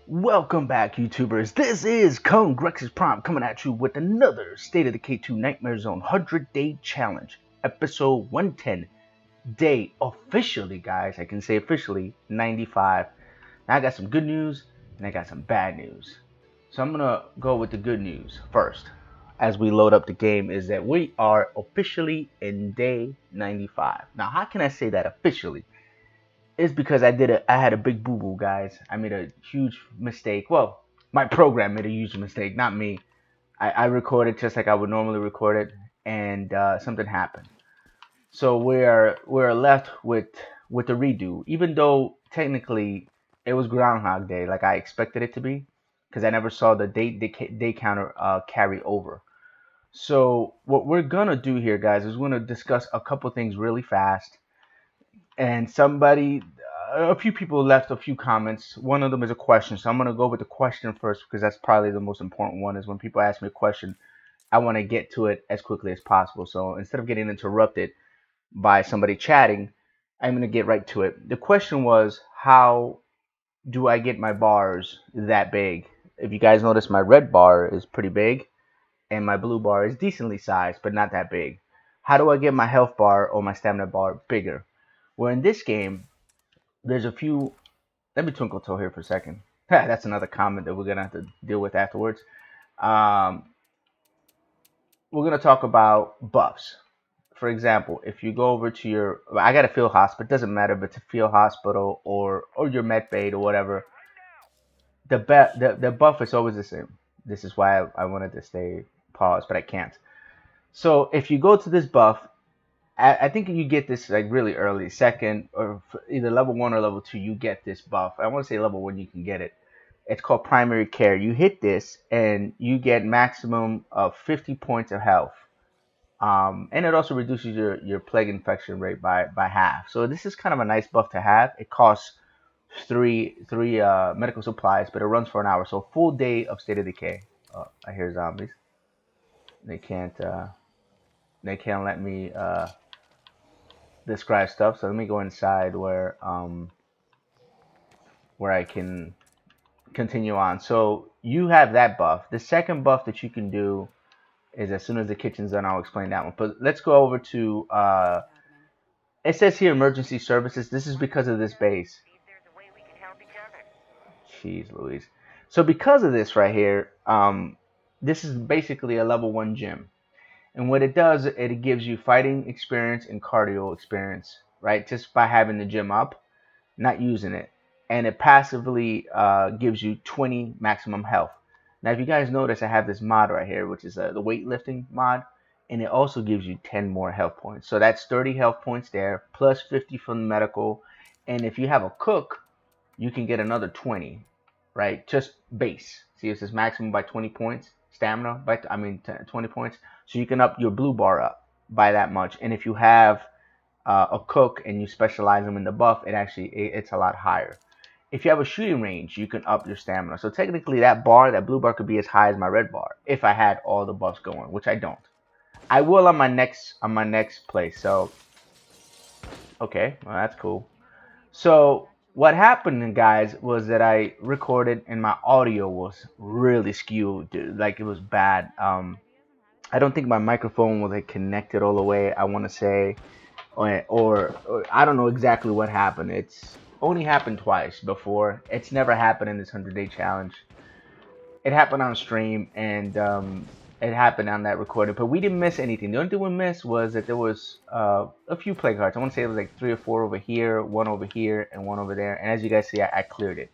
Welcome back, YouTubers. This is Congrexes Prime coming at you with another State of the K2 Nightmare Zone 100-Day Challenge, episode 110, day officially, guys. I can say officially 95. Now I got some good news and I got some bad news. So I'm gonna go with the good news first. As we load up the game, is that we are officially in day 95. Now, how can I say that officially? It's because I had a big boo boo, guys. I made a huge mistake. Well, my program made a huge mistake, not me. I recorded just like I would normally record it, and something happened. So we're left with the redo, even though technically it was Groundhog Day, like I expected it to be, because I never saw the day counter carry over. So what we're gonna do here, guys, is we're gonna discuss a couple things really fast, and a few people left a few comments. One of them is a question, so I'm going to go with the question first because that's probably the most important one. Is when people ask me a question, I want to get to it as quickly as possible. So instead of getting interrupted by somebody chatting, I'm going to get right to it. The question was, how do I get my bars that big? If you guys notice, my red bar is pretty big and my blue bar is decently sized but not that big. How do I get my health bar or my stamina bar bigger? Well, in this game, there's a few. Let me twinkle toe here for a second. That's another comment that we're gonna have to deal with afterwards. Um, we're gonna talk about buffs. For example, if you go over to I got a field hospital. It doesn't matter if it's a field hospital or your med bait or whatever. The buff is always the same. This is why I wanted to stay paused, but I can't. So if you go to this buff, I think you get this like really early, second or either level 1 or level 2. You get this buff. I want to say level 1 you can get it. It's called primary care. You hit this and you get maximum of 50 points of health. And it also reduces your plague infection rate by half. So this is kind of a nice buff to have. It costs three medical supplies, but it runs for an hour. So a full day of State of Decay. I hear zombies. They can't let me describe stuff. So let me go inside where I can continue on. So you have that buff. The second buff that you can do is as soon as the kitchen's done, I'll explain that one. But let's go over to it says here emergency services. This is because of this base. Jeez Louise. So because of this right here, this is basically a level 1 gym. And what it does, it gives you fighting experience and cardio experience, right? Just by having the gym up, not using it. And it passively gives you 20 maximum health. Now, if you guys notice, I have this mod right here, which is the weightlifting mod. And it also gives you 10 more health points. So that's 30 health points there, plus 50 from the medical. And if you have a cook, you can get another 20, right? Just base. See, it says maximum by 20 points. Stamina by, 20 points. So you can up your blue bar up by that much. And if you have a cook and you specialize them in the buff, it's a lot higher. If you have a shooting range, you can up your stamina. So technically that blue bar could be as high as my red bar if I had all the buffs going, which I don't. I will on my next play. So okay, well that's cool. So what happened, guys, was that I recorded and my audio was really skewed, dude. Like it was bad. I don't think my microphone was like connected all the way, I want to say, or I don't know exactly what happened. It's only happened twice before. It's never happened in this 100-day challenge. It happened on stream and it happened on that recording, but we didn't miss anything. The only thing we missed was that there was a few play cards. I want to say it was like 3 or 4 over here, 1 over here, and 1 over there. And as you guys see, I cleared it.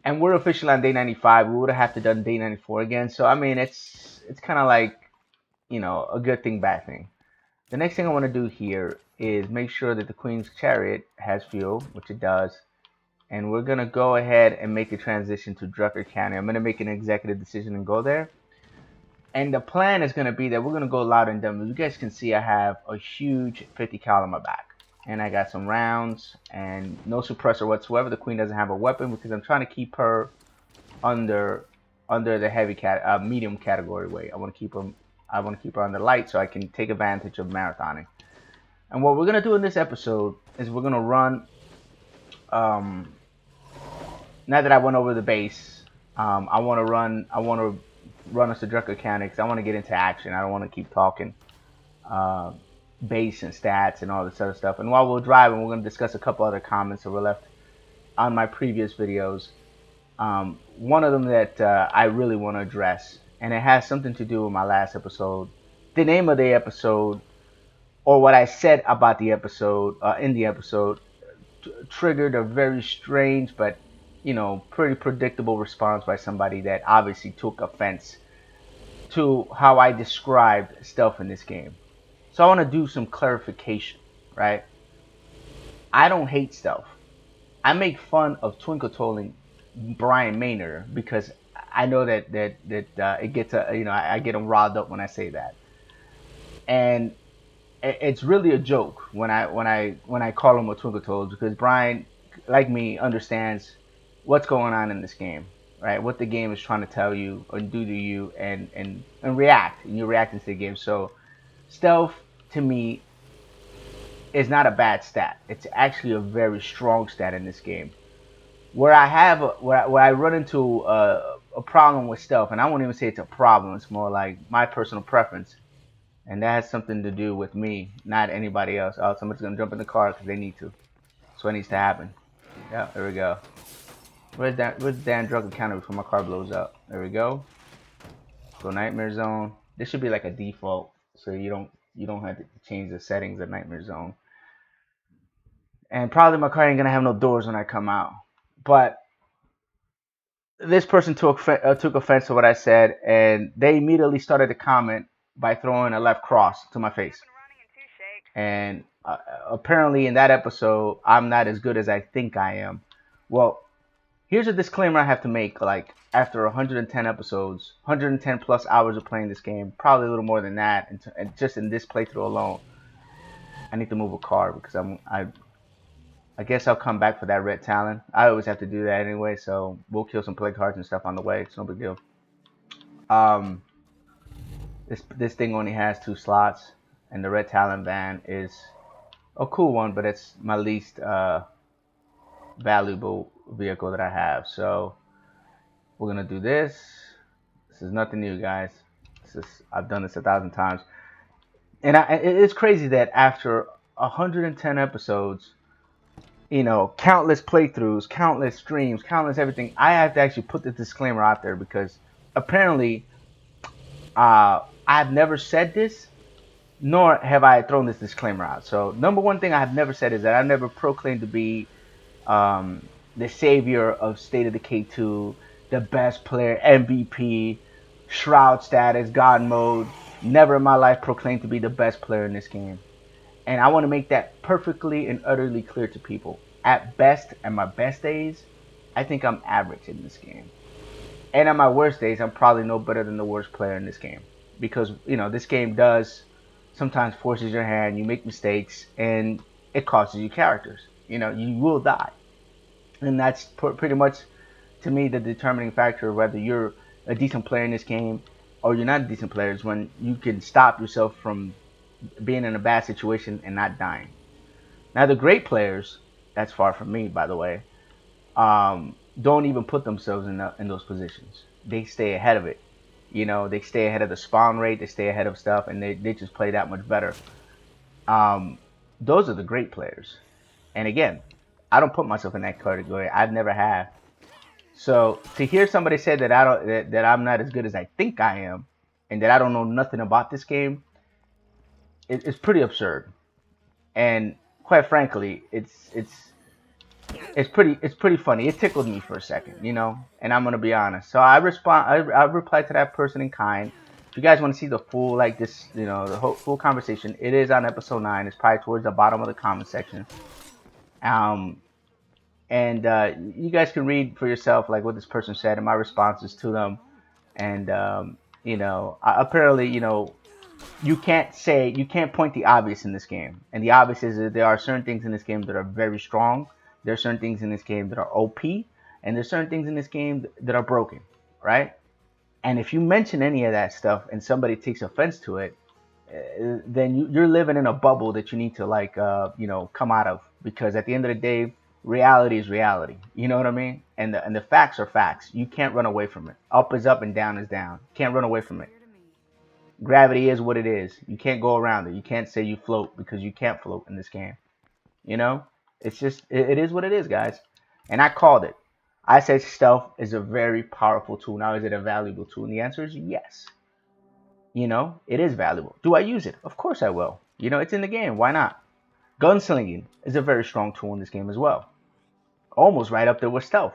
And we're officially on day 95. We would have to done day 94 again. So I mean, it's kind of like, you know, a good thing, bad thing. The next thing I want to do here is make sure that the Queen's Chariot has fuel, which it does. And we're going to go ahead and make a transition to Drucker County. I'm going to make an executive decision and go there. And the plan is going to be that we're going to go loud and dumb. As you guys can see, I have a huge 50 cal on my back. And I got some rounds and no suppressor whatsoever. The Queen doesn't have a weapon because I'm trying to keep her under the medium category weight. I want to keep her on the light so I can take advantage of marathoning. And what we're going to do in this episode is we're going to run now that I went over the base, I want to run us the drug mechanics. I want to get into action. I don't want to keep talking uh, base and stats and all this other stuff. And while we're driving, we're going to discuss a couple other comments that were left on my previous videos. One of them that I really want to address, and it has something to do with my last episode. The name of the episode, or what I said about the episode in the episode, triggered a very strange but pretty predictable response by somebody that obviously took offense to how I described stealth in this game. So I want to do some clarification, right? I don't hate stealth. I make fun of Twinkle Toeing Brian Maynard because I know that it gets I get them riled up when I say that, and it's really a joke when I call him a Twinkle Toes because Brian, like me, understands what's going on in this game, right? What the game is trying to tell you or do to you, and react, and you're reacting to the game. So stealth to me is not a bad stat. It's actually a very strong stat in this game. Where I have where I run into a problem with stealth, and I won't even say it's a problem. It's more like my personal preference, and that has something to do with me, not anybody else. Oh, somebody's gonna jump in the car because they need to. So it needs to happen. Yeah, there we go. Where's that? Where's the damn drug encounter before my car blows up? There we go. Go nightmare zone. This should be like a default, so you don't have to change the settings of nightmare zone. And probably my car ain't gonna have no doors when I come out. But this person took offense to what I said, and they immediately started to comment by throwing a left cross to my face. And apparently, in that episode, I'm not as good as I think I am. Well, here's a disclaimer I have to make. Like after 110 episodes, 110 plus hours of playing this game, probably a little more than that, and just in this playthrough alone, I need to move a car because I guess I'll come back for that red talon. I always have to do that anyway, so we'll kill some plague cards and stuff on the way. It's no big deal. Um, this thing only has 2 slots, and the red talon van is a cool one, but it's my least valuable vehicle that I have. So we're gonna do this. This is nothing new, guys. I've done this 1,000 times, and it's crazy that after 110 episodes, countless playthroughs, countless streams, countless everything, I have to actually put the disclaimer out there because apparently I've never said this, nor have I thrown this disclaimer out. So number one thing I have never said is that I've never proclaimed to be the savior of State of Decay 2, the best player, MVP, Shroud status, God mode. Never in my life proclaimed to be the best player in this game. And I want to make that perfectly and utterly clear to people. At best, at my best days, I think I'm average in this game. And at my worst days, I'm probably no better than the worst player in this game. Because, this game does sometimes forces your hand, you make mistakes, and it costs you characters. You will die. And that's pretty much, to me, the determining factor of whether you're a decent player in this game or you're not a decent player is when you can stop yourself from being in a bad situation and not dying. Now, the great players, that's far from me, by the way, don't even put themselves in those positions. They stay ahead of it. They stay ahead of the spawn rate, they stay ahead of stuff, and they just play that much better. Those are the great players. And again, I don't put myself in that category. I've never have. So to hear somebody say that that I'm not as good as I think I am, and that I don't know nothing about this game, it's pretty absurd. And quite frankly, it's pretty funny. It tickled me for a second, and I'm gonna be honest. So I replied to that person in kind. If you guys want to see the full the whole full conversation, it is on episode 9. It's probably towards the bottom of the comment section. And you guys can read for yourself like what this person said and my responses to them. And apparently, you can't point the obvious in this game. And the obvious is that there are certain things in this game that are very strong. There are certain things in this game that are OP, and there's certain things in this game that are broken, right? And if you mention any of that stuff and somebody takes offense to it, then you're living in a bubble that you need to come out of, because at the end of the day, reality is reality. You know what I mean? And the facts are facts. You can't run away from it. Up is up and down is down. Can't run away from it. Gravity is what it is. You can't go around it. You can't say you float because you can't float in this game. You know? It's just it is what it is, guys. And I called it. I said stealth is a very powerful tool. Now, is it a valuable tool? And the answer is yes. You know, it is valuable. Do I use it? Of course I will. You know, it's in the game. Why not? Gunslinging is a very strong tool in this game as well. Almost right up there with stealth.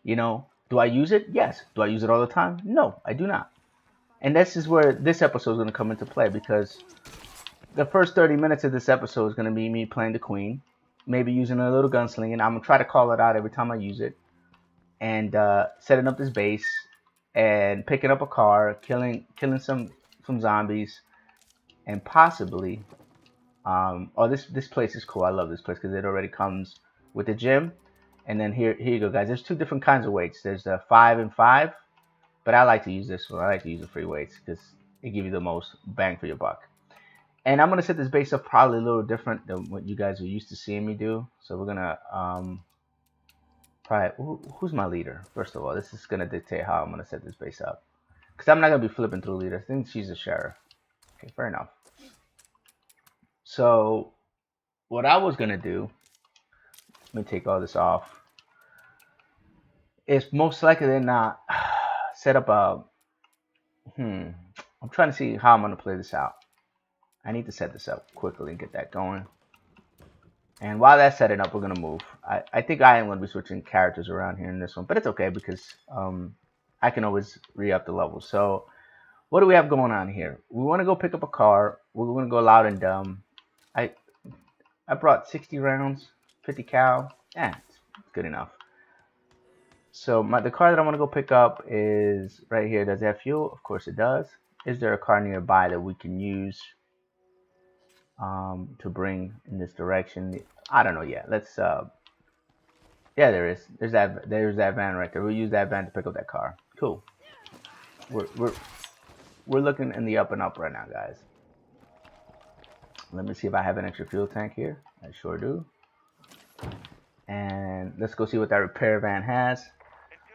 You know, do I use it? Yes. Do I use it all the time? No, I do not. And this is where this episode is going to come into play, because the first 30 minutes of this episode is going to be me playing the queen, maybe using a little gunslinging. I'm going to try to call it out every time I use it, and setting up this base and picking up a car, killing some zombies, and possibly this place is cool. I love this place because it already comes with the gym. And then here you go, guys. There's two different kinds of weights. There's the 5 and 5, but I like to use this one. I like to use the free weights because it gives you the most bang for your buck. And I'm gonna set this base up probably a little different than what you guys are used to seeing me do. So we're gonna probably, who's my leader? First of all, this is gonna dictate how I'm gonna set this base up, because I'm not gonna be flipping through leaders. I think she's a sheriff. Okay, fair enough. So what I was gonna do, let me take all this off, is most likely than not set up a I'm trying to see how I'm gonna play this out. I need to set this up quickly and get that going. And while that's setting up, we're gonna move. I think I am gonna be switching characters around here in this one, but it's okay because I can always re-up the level. So what do we have going on here? We want to go pick up a car. We're gonna go loud and dumb. I brought 60 rounds, 50 cal. It's good enough. So the car that I want to go pick up is right here. Does it have fuel? Of course it does. Is there a car nearby that we can use to bring in this direction? I don't know yet. Let's yeah, there is. There's that van right there. We'll use that van to pick up that car. Cool. We're looking in the up and up right now, guys. Let me see if I have an extra fuel tank here. I sure do. And let's go see what that repair van has.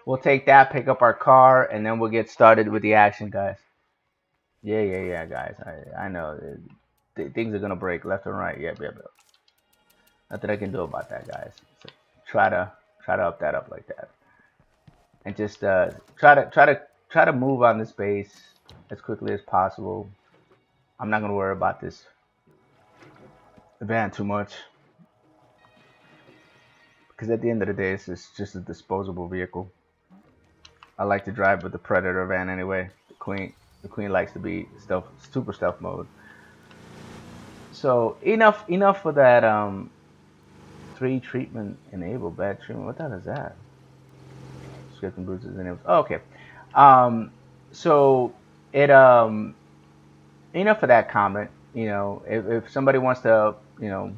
We'll take that, pick up our car, and then we'll get started with the action, guys. Yeah, guys. I know. Things are going to break left and right. Yep. Nothing I can do about that, guys. So try to up that up like that. And just try to move on this base as quickly as possible. I'm not going to worry about this van too much, because at the end of the day, it's just a disposable vehicle. I like to drive with the Predator van anyway. The Queen likes to be stealth, super stealth mode. So enough for that 3 treatment enabled bad treatment. What the hell is that? Scripting bruises enabled. Oh, okay. So it enough for that comment. You know, if somebody wants to, you know,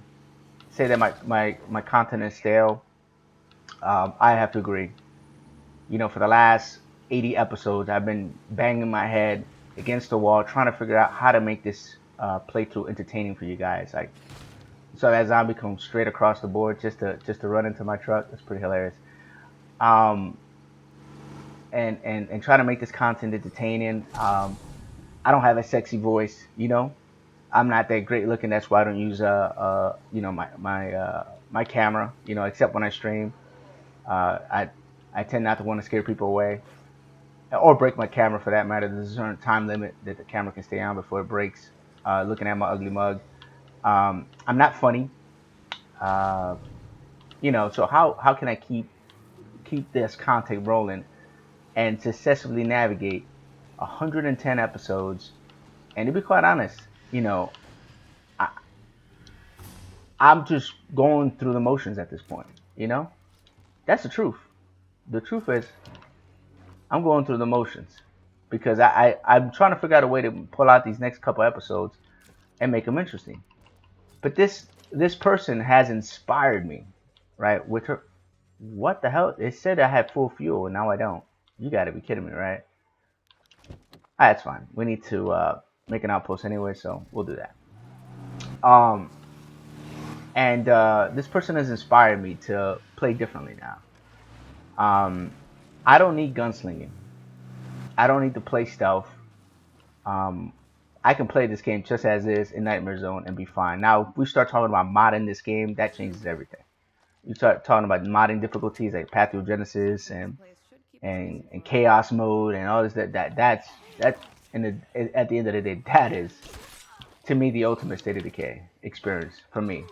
say that my content is stale, I have to agree. You know, for the last 80 episodes, I've been banging my head against the wall trying to figure out how to make this playthrough entertaining for you guys. Like, so that zombie comes straight across the board just to run into my truck. That's pretty hilarious. And try to make this content entertaining. I don't have a sexy voice, you know. I'm not that great looking. That's why I don't use you know, my camera, you know, except when I stream. I tend not to want to scare people away, or break my camera for that matter. There's a certain time limit that the camera can stay on before it breaks. Looking at my ugly mug. I'm not funny. You know, so how can I keep this content rolling and successfully navigate 110 episodes? And to be quite honest, you know, I'm just going through the motions at this point. You know, that's the truth. The truth is, I'm going through the motions because I'm trying to figure out a way to pull out these next couple episodes and make them interesting. But this person has inspired me, right? With her, what the hell? It said I had full fuel and now I don't. You got to be kidding me, right? That's fine. We need to make an outpost anyway, so we'll do that. And this person has inspired me to play differently now. I don't need gunslinging. I don't need to play stealth. Um, I can play this game just as is in Nightmare Zone and be fine. Now, if we start talking about modding this game, that changes everything. You start talking about modding difficulties like pathogenesis and chaos mode and all this. That's at the end of the day, that is to me the ultimate State of Decay experience for me.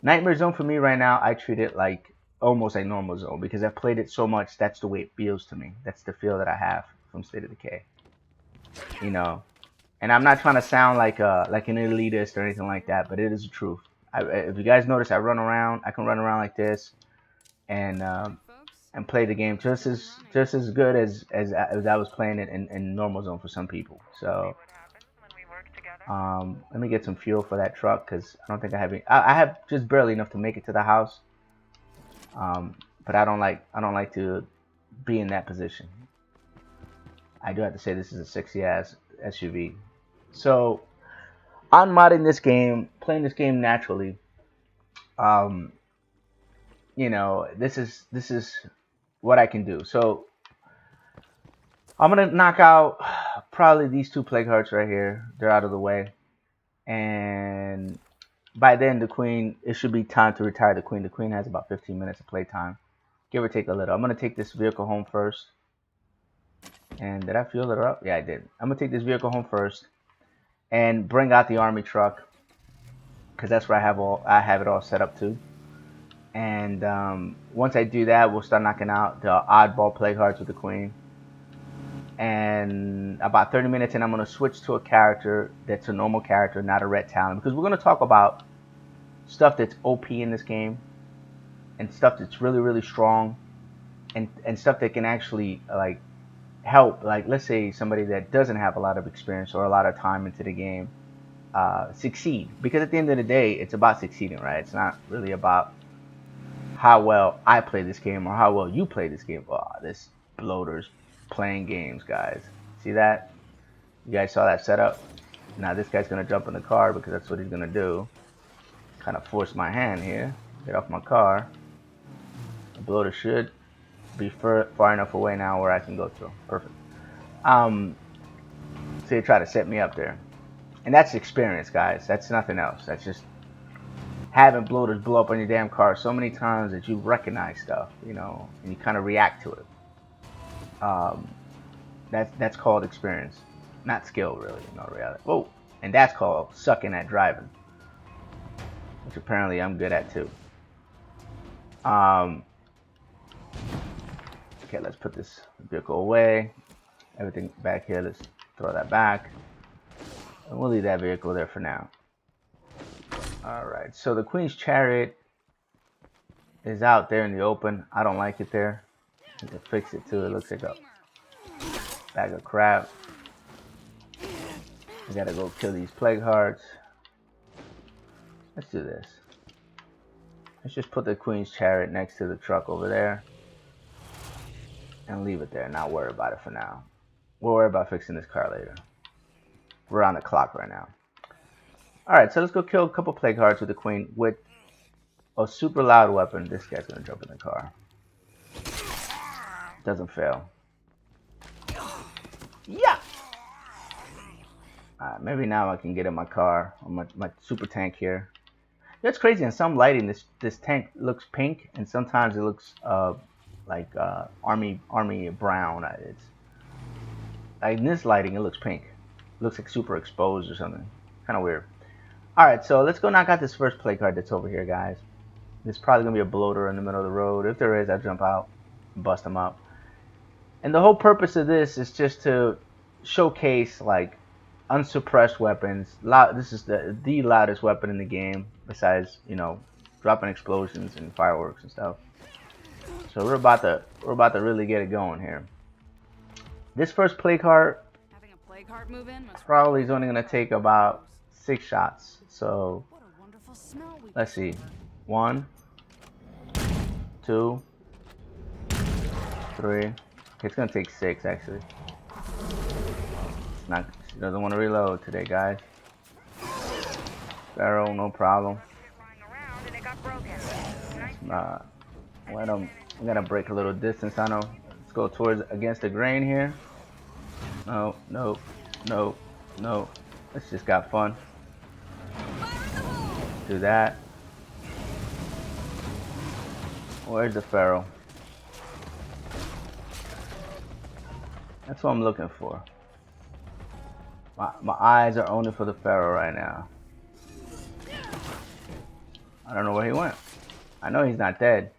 Nightmare Zone for me right now, I treat it like almost like normal zone because I've played it so much. That's the way it feels to me. That's the feel that I have from State of Decay. You know, and I'm not trying to sound like an elitist or anything like that, but it is the truth. If you guys notice, I run around. I can run around like this, and play the game just as good as I was playing it in normal zone for some people. So let me get some fuel for that truck because I don't think I have any. I have just barely enough to make it to the house. But I don't like to be in that position. I do have to say this is a sexy ass SUV. So on modding this game, playing this game naturally, you know, this is what I can do. So I'm gonna knock out probably these two plague hearts right here. They're out of the way, and by then the queen, it should be time to retire the queen. The queen has about 15 minutes of play time, give or take a little. I'm gonna take this vehicle home first. And did I fuel it up? Yeah, I did. I'm gonna take this vehicle home first and bring out the army truck because that's where I have it all set up to. And once I do that, we'll start knocking out the oddball plague hearts with the queen. And about 30 minutes in, I'm gonna switch to a character that's a normal character, not a red talent, because we're gonna talk about stuff that's OP in this game and stuff that's really, really strong, and stuff that can actually like help, like let's say somebody that doesn't have a lot of experience or a lot of time into the game succeed, because at the end of the day it's about succeeding, right? It's not really about how well I play this game or how well you play this game. Oh, this bloater's playing games, guys. See that? You guys saw that setup? Now this guy's gonna jump in the car because that's what he's gonna do. Kind of force my hand here, get off my car. The bloater should be far enough away now where I can go through. Perfect. So they try to set me up there, and that's experience, guys. That's nothing else. That's just having bloaters blow up on your damn car so many times that you recognize stuff, you know, and you kind of react to it. That's called experience, not skill, really, in all reality. Whoa, and that's called sucking at driving, which apparently I'm good at too. Okay, let's put this vehicle away. Everything back here, let's throw that back. And we'll leave that vehicle there for now. Alright, so the Queen's Chariot is out there in the open. I don't like it there. I need to fix it too. It looks like a bag of crap. We gotta go kill these plague hearts. Let's do this. Let's just put the Queen's Chariot next to the truck over there and leave it there, not worry about it for now. We'll worry about fixing this car later. We're on the clock right now. Alright, so let's go kill a couple plague hearts with the queen with a super loud weapon. This guy's gonna jump in the car. Doesn't fail. Yeah! Alright, maybe now I can get in my car, on my super tank here. That's crazy. In some lighting, this tank looks pink, and sometimes it looks like army brown. It's like in this lighting, it looks pink. It looks like super exposed or something. Kind of weird. All right, so let's go knock out this first play card that's over here, guys. There's probably gonna be a bloater in the middle of the road. If there is, I jump out, and bust them up. And the whole purpose of this is just to showcase like unsuppressed weapons. This is the loudest weapon in the game, besides, you know, dropping explosions and fireworks and stuff. So we're about to really get it going here. This first plague heart probably is only gonna take about 6 shots. So let's see, 1, 2, 3. Okay, it's gonna take 6 actually. She doesn't want to reload today, guys. Sparrow, no problem. Let him. I'm gonna break a little distance on him. Let's go towards against the grain here. No, no, no, no. Let's just got fun. Do that. Where's the Pharaoh? That's what I'm looking for. My eyes are only for the Pharaoh right now. I don't know where he went. I know he's not dead.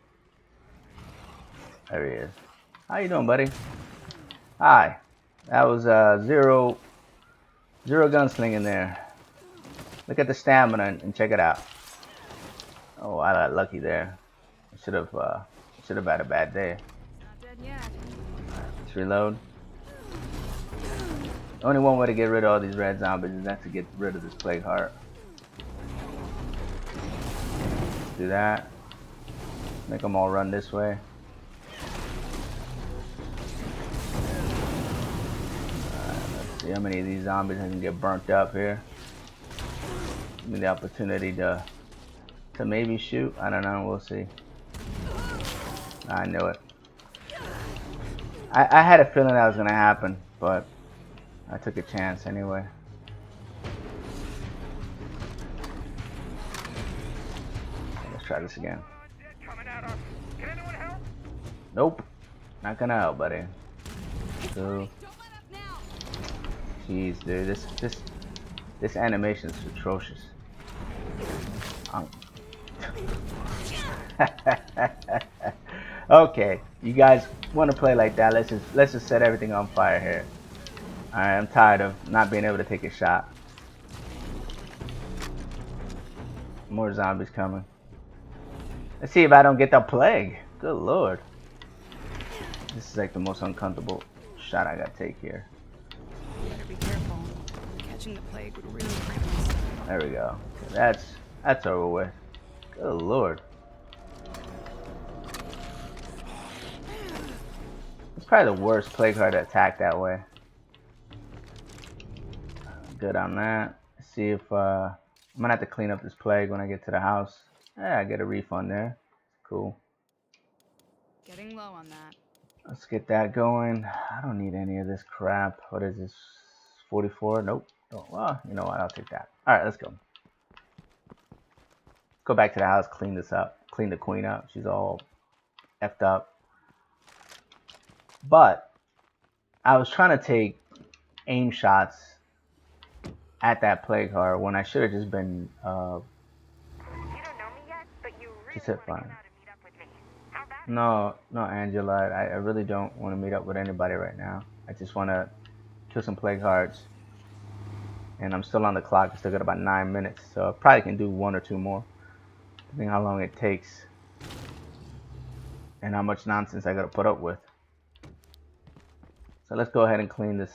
There he is. How you doing, buddy? Hi. That was zero gunslinging there. Look at the stamina and check it out. Oh, I got lucky there. I should have had a bad day. Not dead yet. Let's reload. Only one way to get rid of all these red zombies is to get rid of this plague heart. Let's do that. Make them all run this way. Let's see how many of these zombies I can get burnt up here. Give me the opportunity to maybe shoot. I don't know. We'll see. I knew it. I had a feeling that was gonna happen, but I took a chance anyway. Let's try this again. Nope. Not gonna help, buddy. So, jeez, dude, this animation is atrocious. Okay, you guys want to play like that? Let's just set everything on fire here. All right, I'm tired of not being able to take a shot. More zombies coming. Let's see if I don't get the plague. Good lord. This is like the most uncomfortable shot I gotta take here. Better be careful. Catching the plague would really break us. There we go. Okay, that's over with. Good lord. It's probably the worst plague heart to attack that way. Good on that. Let's see if I'm gonna have to clean up this plague when I get to the house. Yeah, I get a refund there. Cool. Getting low on that. Let's get that going. I don't need any of this crap. What is this? 44? Nope. Oh, well, you know what? I'll take that. All right, let's go. Go back to the house, clean this up, clean the queen up. She's all effed up. But I was trying to take aim shots at that plague heart when I should have just been You don't know me yet, but you really just hit want to fine. come out and meet up with me. How about it? No, Angela. I really don't want to meet up with anybody right now. I just want to kill some plague hearts. And I'm still on the clock. I still got about 9 minutes. So I probably can do 1 or 2 more. Depending how long it takes. And how much nonsense I got to put up with. So let's go ahead and clean the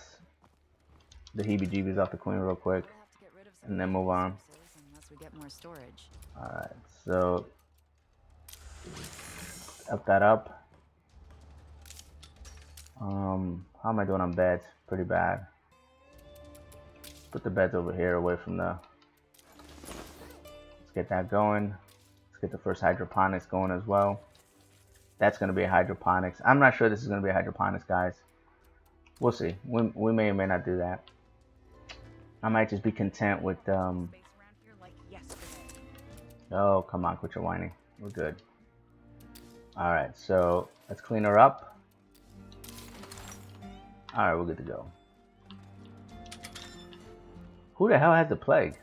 heebie-jeebies off the queen real quick. We'll have to get rid of some And then move on. resources unless we get more storage. Alright, so up that up. How am I doing on beds? Pretty bad. Put the beds over here away from the... Let's get that going. Let's get the first hydroponics going as well. That's going to be a hydroponics. I'm not sure this is going to be a hydroponics, guys. We'll see. We may or may not do that. I might just be content with... Space around here like yesterday. Oh, come on, quit your whining. We're good. Alright, so let's clean her up. Alright, we're good to go. Who the hell has the plague?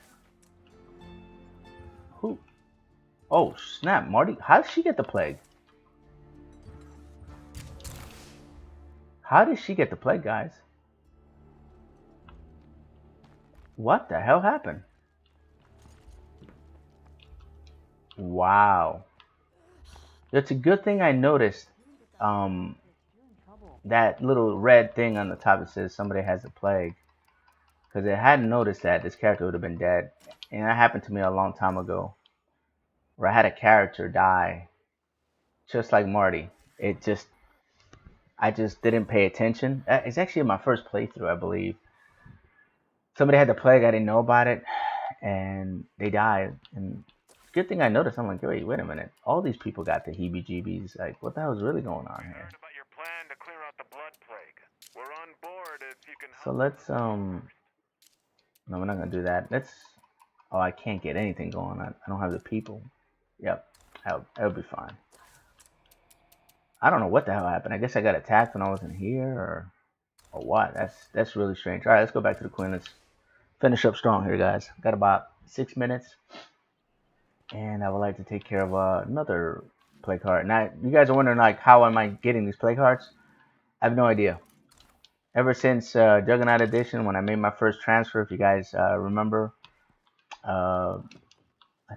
Who? Oh, snap, Marty. How did she get the plague? How did she get the plague, guys? What the hell happened? Wow. It's a good thing I noticed that little red thing on the top that says somebody has the plague. Because if I hadn't noticed that, this character would have been dead. And that happened to me a long time ago. Where I had a character die. Just like Marty. I just didn't pay attention. It's actually my first playthrough, I believe. Somebody had the plague, I didn't know about it. And they died. And good thing I noticed. I'm like, wait a minute. All these people got the heebie-jeebies. Like, what the hell is really going on here? Heard about your plan to clear out the blood plague. We're on board if you can So help. let's no, we're not gonna do that. Let's. Oh, I can't get anything going on. I don't have the people. Yep, that'll be fine. I don't know what the hell happened. I guess I got attacked when I wasn't here, or what? That's really strange. All right, let's go back to the Queen. Let's finish up strong here, guys. Got about 6 minutes, and I would like to take care of another play card. Now, you guys are wondering like, how am I getting these play cards? I have no idea. Ever since Juggernaut Edition, when I made my first transfer, if you guys remember, I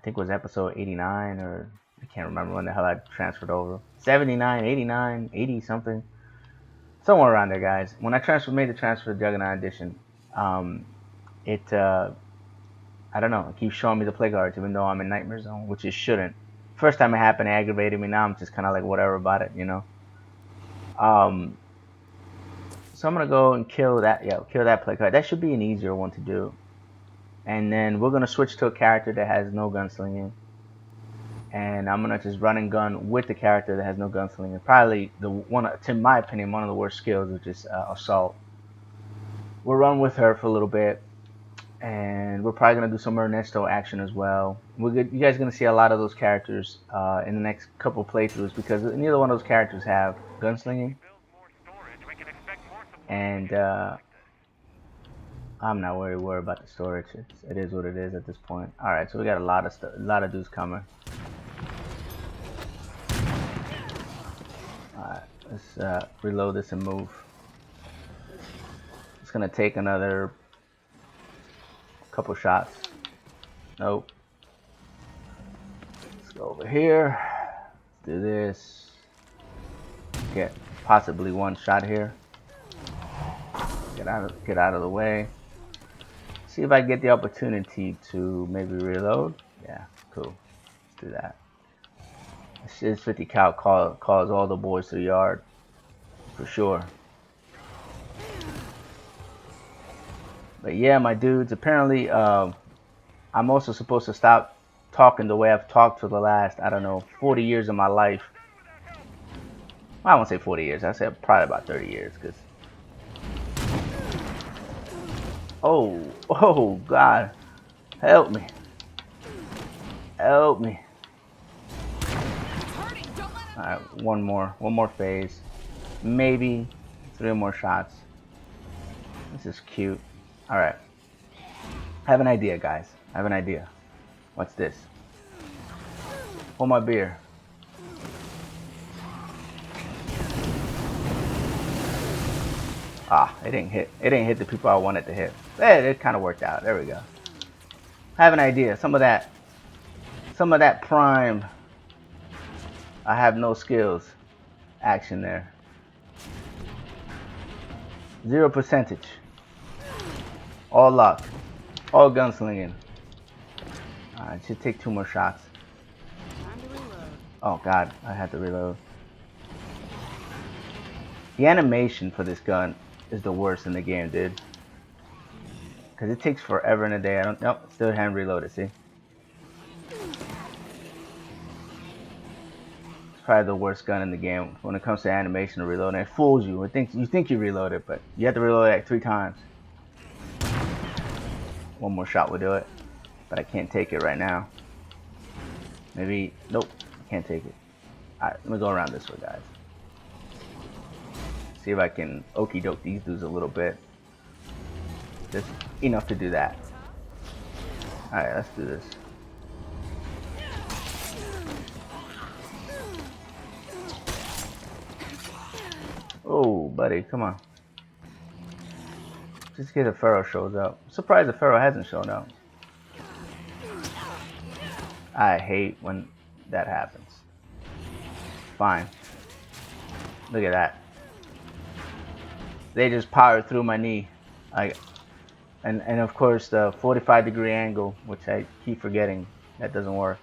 think it was episode 89, or I can't remember when the hell I transferred over. 79, 89, 80 something. Somewhere around there, guys. When I made the transfer to Juggernaut Edition, I don't know, it keeps showing me the play cards even though I'm in Nightmare Zone, which it shouldn't. First time it happened, it aggravated me. Now I'm just kind of like whatever about it, you know. So I'm gonna go and kill that. Yeah, kill that play card. That should be an easier one to do. And then we're gonna switch to a character that has no gunslinging, and I'm gonna just run and gun with the character that has no gunslinging. Probably the one, in my opinion, one of the worst skills, which is assault. We'll run with her for a little bit, and we're probably gonna do some Ernesto action as well. You guys are gonna see a lot of those characters in the next couple playthroughs because neither one of those characters have gunslinging, and I'm not worried about the storage. It is what it is at this point. All right, so we got a lot of dudes coming. All right, let's reload this and move. It's gonna take another couple shots. Nope. Let's go over here. Let's do this. Get possibly one shot here. Get out of the way. See if I get the opportunity to maybe reload. Yeah, cool. Let's do that. This 50 cal calls all the boys to the yard for sure. But yeah, my dudes, apparently I'm also supposed to stop talking the way I've talked for the last, I don't know, 40 years of my life. Well, I won't say 40 years. I said probably about 30 years because oh God, help me. Alright, one more phase. Maybe 3 more shots. This is cute. Alright. I have an idea, guys. I have an idea. What's this? Hold my beer. Ah, it didn't hit. It didn't hit the people I wanted to hit. It kind of worked out. There we go. I have an idea. Some of that prime I have no skills action there. 0%. All luck. All gunslinging. Alright, should take 2 more shots. Oh God, I had to reload. The animation for this gun is the worst in the game, dude. Because it takes forever and a day. Nope, still hand reloaded, see? It's probably the worst gun in the game when it comes to animation to reload. And it fools you. You think you reloaded, but you have to reload it like 3 times. One more shot will do it. But I can't take it right now. Maybe, nope, can't take it. Alright, let me go around this way, guys. See if I can okie doke these dudes a little bit. Just enough to do that. Alright, let's do this. Oh, buddy, come on. Just in case the Pharaoh shows up. I'm surprised the Pharaoh hasn't shown up. I hate when that happens. Fine. Look at that. They just powered through my knee. And of course the 45-degree angle, which I keep forgetting, that doesn't work.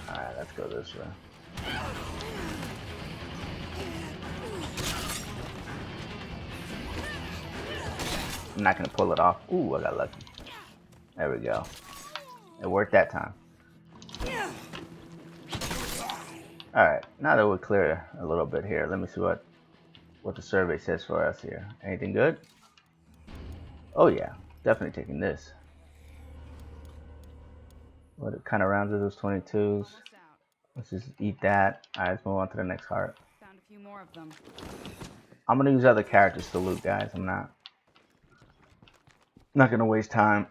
Alright, let's go this way. I'm not gonna pull it off. Ooh, I got lucky. There we go. It worked that time. Alright, now that we're clear a little bit here, let me see what the survey says for us here. Anything good? Oh yeah, definitely taking this. What kind of rounds are those 22s? Let's just eat that. Alright, let's move on to the next heart. Found a few more of them. I'm gonna use other characters to loot, guys. I'm not gonna waste time.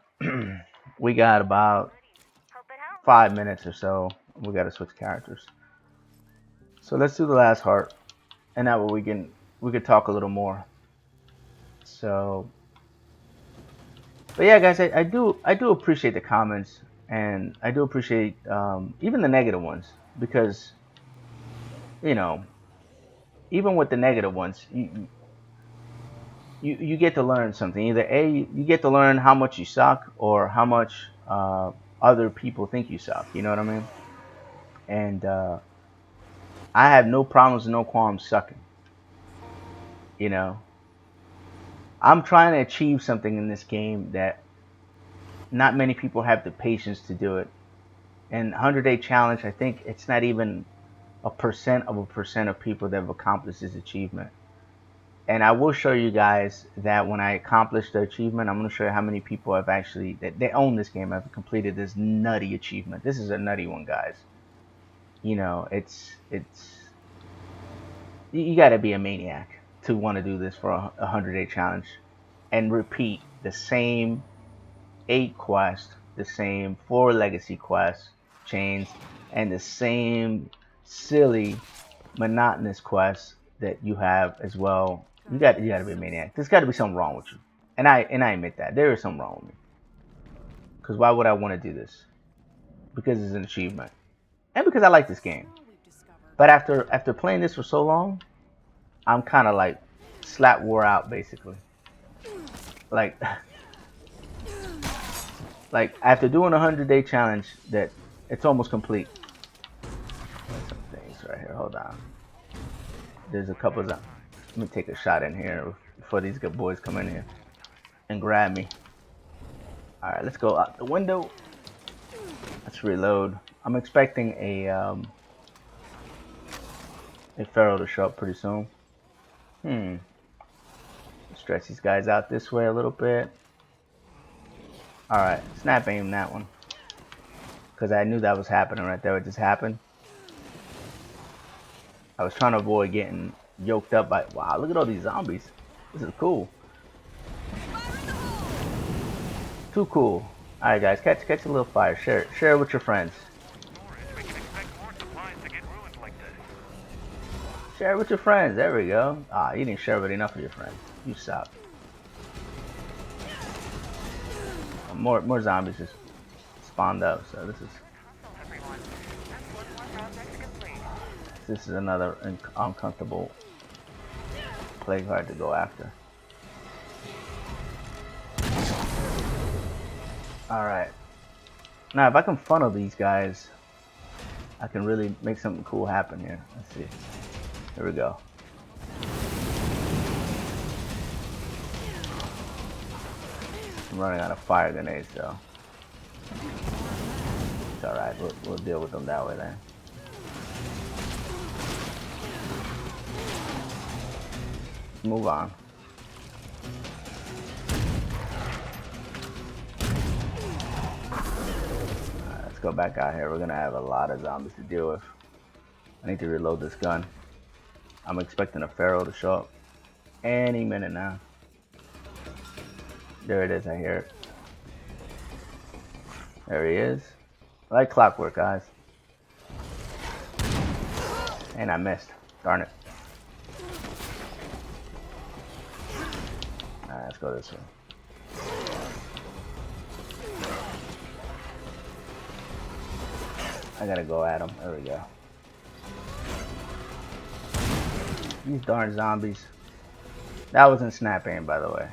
We got about 5 minutes or so. We gotta switch characters. So let's do the last heart, and that way we can talk a little more. So, but yeah, guys, I do appreciate the comments, and I do appreciate even the negative ones, because you know, even with the negative ones, you get to learn something. Either A, you get to learn how much you suck, or how much other people think you suck. You know what I mean? And I have no problems, no qualms sucking. You know, I'm trying to achieve something in this game that not many people have the patience to do it. And 100-day challenge, I think it's not even a percent of people that have accomplished this achievement. And I will show you guys that when I accomplish the achievement, I'm going to show you how many people have actually, that they own this game, have completed this nutty achievement. This is a nutty one, guys. You know, it's you got to be a maniac to want to do this for a 100-day challenge and repeat the same 8 quests, the same 4 legacy quests chains, and the same silly monotonous quests that you have as well. You got to be a maniac. There's got to be something wrong with you, and I admit that there is something wrong with me. Because why would I want to do this? Because it's an achievement, and because I like this game. But after playing this for so long, I'm kind of like slap wore out, basically. Like after doing a 100-day challenge, that it's almost complete. There's some things right here. Hold on. There's a couple of them. Let me take a shot in here before these good boys come in here and grab me. All right, let's go out the window. Let's reload. I'm expecting a feral to show up pretty soon. Stretch these guys out this way a little bit. All right, snap aim that one, because I knew that was happening right there. It just happened. I was trying to avoid getting yoked up by. Wow, look at all these zombies. This is cool. Too cool. All right, guys, catch a little fire. Share it with your friends. Share it with your friends. There we go. Ah, you didn't share it with enough of your friends. You suck. More zombies just spawned up. So this is another uncomfortable plague heart to go after. All right. Now, if I can funnel these guys, I can really make something cool happen here. Let's see. Here we go. I'm running out of fire grenades, so it's alright. We'll deal with them that way then. Move on. Alright, let's go back out here. We're gonna have a lot of zombies to deal with. I need to reload this gun. I'm expecting a feral to show up any minute now. There it is, I hear it. There he is. Like clockwork, guys. And I missed. Darn it. Alright, let's go this way. I gotta go at him. There we go. These darn zombies. That was in snap aim, by the way.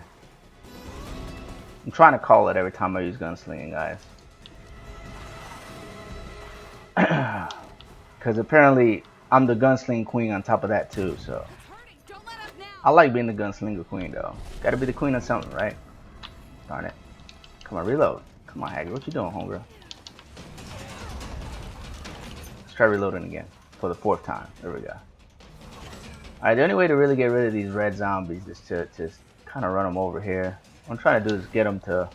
I'm trying to call it every time I use gunslinging, guys. Because apparently I'm the gunslinger queen on top of that too, so. I like being the gunslinger queen though. Gotta be the queen of something, right? Darn it. Come on, reload. Come on, Hagrid. What you doing, homegirl? Let's try reloading again for the 4th time. There we go. Alright, the only way to really get rid of these red zombies is to kind of run them over here. What I'm trying to do is get them to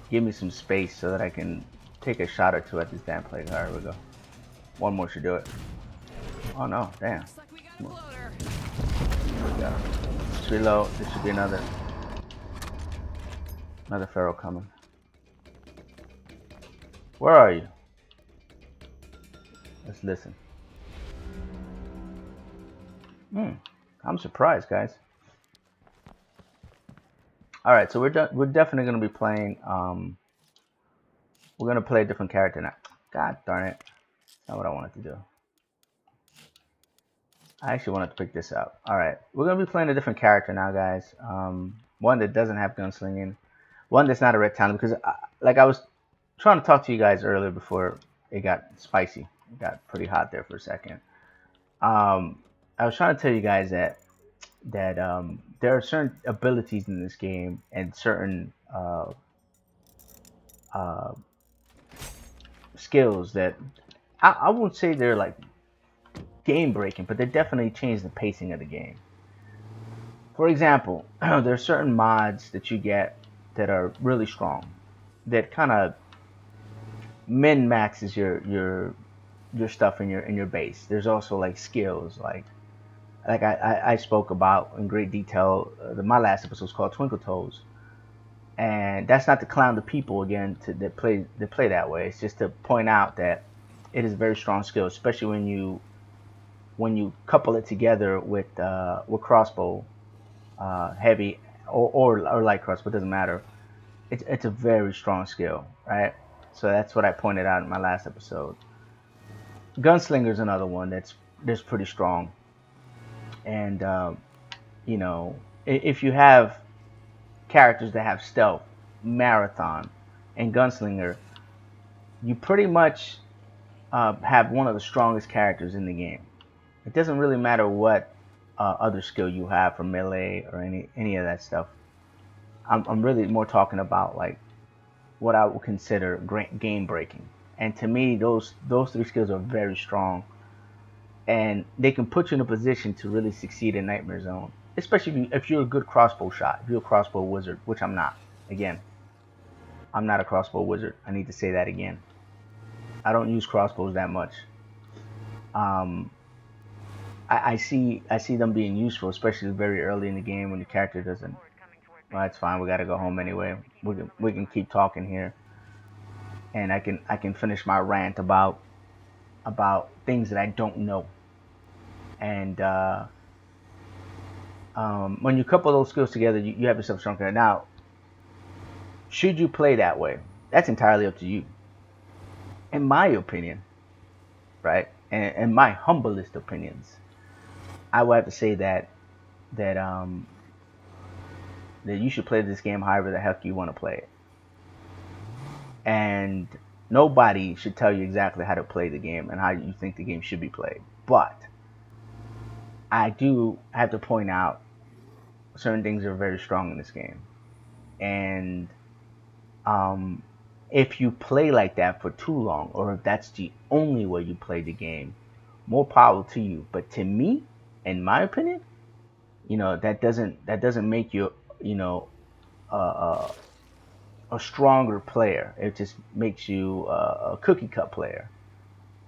give me some space so that I can take a shot or two at this damn plague. Alright, here we go. One more should do it. Oh no, damn. Looks like we got a bloater. There we go. Let's reload. There should be another feral coming. Where are you? Let's listen. I'm surprised, guys. All right, so we're definitely gonna be playing. We're gonna play a different character now. God darn it! That's not what I wanted to do. I actually wanted to pick this up. All right, we're gonna be playing a different character now, guys. One that doesn't have gunslinging, one that's not a red talent. Because, like I was trying to talk to you guys earlier before it got spicy. It got pretty hot there for a second. I was trying to tell you guys that there are certain abilities in this game and certain skills that I won't say they're like game breaking, but they definitely change the pacing of the game. For example, there are certain mods that you get that are really strong, that kind of min maxes your stuff in your base. There's also like skills like I spoke about in great detail. My last episode was called Twinkle Toes, and that's not to clown the people again that play that way. It's just to point out that it is a very strong skill, especially when you couple it together with crossbow, heavy or light crossbow, doesn't matter. It's a very strong skill, right? So that's what I pointed out in my last episode. Gunslinger is another one that's pretty strong. And you know, if you have characters that have stealth, marathon, and gunslinger, you pretty much have one of the strongest characters in the game. It doesn't really matter what other skill you have for melee or any of that stuff. I'm really more talking about like what I would consider game breaking. And to me, those 3 skills are very strong. And they can put you in a position to really succeed in Nightmare Zone, especially if you're a good crossbow shot, if you're a crossbow wizard, which I'm not. Again, I'm not a crossbow wizard. I need to say that again. I don't use crossbows that much. I see them being useful, especially very early in the game when the character doesn't. Well, it's fine. We gotta go home anyway. We can keep talking here, and I can finish my rant about things that I don't know. And when you couple those skills together, you have yourself a strong character. Now, should you play that way? That's entirely up to you. In my opinion, right? And in my humblest opinions, I would have to say that you should play this game however the heck you want to play it. And nobody should tell you exactly how to play the game and how you think the game should be played. But I do have to point out certain things are very strong in this game. And if you play like that for too long, or if that's the only way you play the game, more power to you. But to me, in my opinion, you know, that doesn't make you, you know, a stronger player. It just makes you a cookie cut player.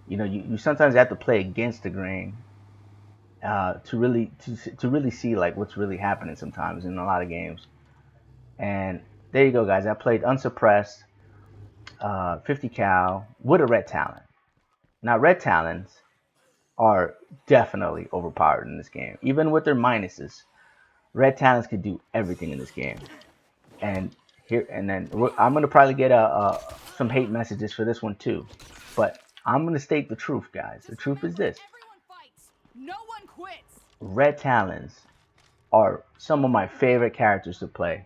You know, you sometimes have to play against the grain to really see like what's really happening sometimes in a lot of games. And there you go, guys. I played unsuppressed 50 cal with a red talent. Now, red talents are definitely overpowered in this game. Even with their minuses, red talents can do everything in this game. And then I'm gonna probably get some hate messages for this one too. But I'm gonna state the truth, guys. The truth is this: Everyone fights. No one quits. red talons are some of my favorite characters to play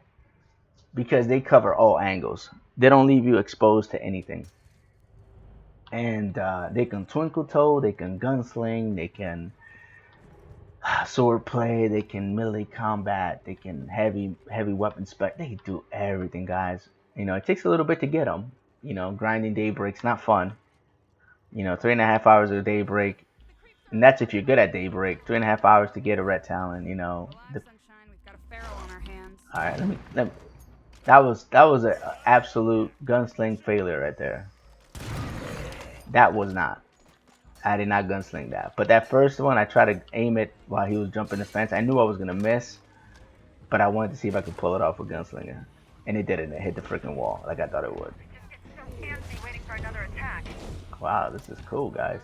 because they cover all angles. They don't leave you exposed to anything. And they can twinkle toe, they can gunsling, they can sword play, they can melee combat, they can heavy weapon spec. They can do everything, guys. You know, it takes a little bit to get them. You know, grinding daybreak's not fun. You know, 3.5 hours of daybreak, and that's if you're good at daybreak. 3.5 hours to get a red talon. You know, Relax, sunshine. We've got a pharaoh on our hands. all right. That was an absolute gunsling failure right there. That was not. I did not gunsling that. But that first one, I tried to aim it while he was jumping the fence. I knew I was gonna miss, but I wanted to see if I could pull it off with gunslinger, and it didn't. It hit the freaking wall like I thought it would. Just get so fancy waiting for another attack. Wow, this is cool, guys.